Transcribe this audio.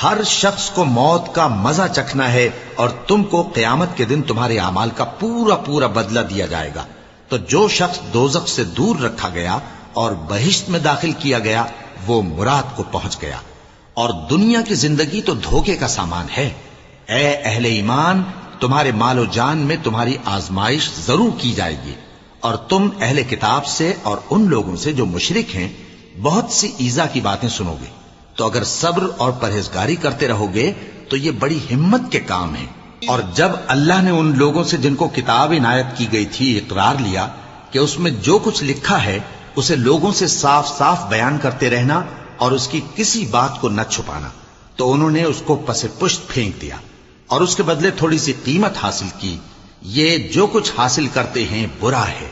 ہر شخص کو موت کا مزہ چکھنا ہے اور تم کو قیامت کے دن تمہارے اعمال کا پورا پورا بدلہ دیا جائے گا۔ تو جو شخص دوزخ سے دور رکھا گیا اور بہشت میں داخل کیا گیا وہ مراد کو پہنچ گیا۔ اور دنیا کی زندگی تو دھوکے کا سامان ہے۔ اے اہل ایمان، تمہارے مال و جان میں تمہاری آزمائش ضرور کی جائے گی، اور تم اہل کتاب سے اور ان لوگوں سے جو مشرک ہیں بہت سی ایذا کی باتیں سنو گے۔ تو اگر صبر اور پرہیزگاری کرتے رہو گے تو یہ بڑی ہمت کے کام ہیں۔ اور جب اللہ نے ان لوگوں سے جن کو کتاب عنایت کی گئی تھی اقرار لیا کہ اس میں جو کچھ لکھا ہے اسے لوگوں سے صاف صاف بیان کرتے رہنا اور اس کی کسی بات کو نہ چھپانا، تو انہوں نے اس کو پس پشت پھینک دیا اور اس کے بدلے تھوڑی سی قیمت حاصل کی۔ یہ جو کچھ حاصل کرتے ہیں برا ہے۔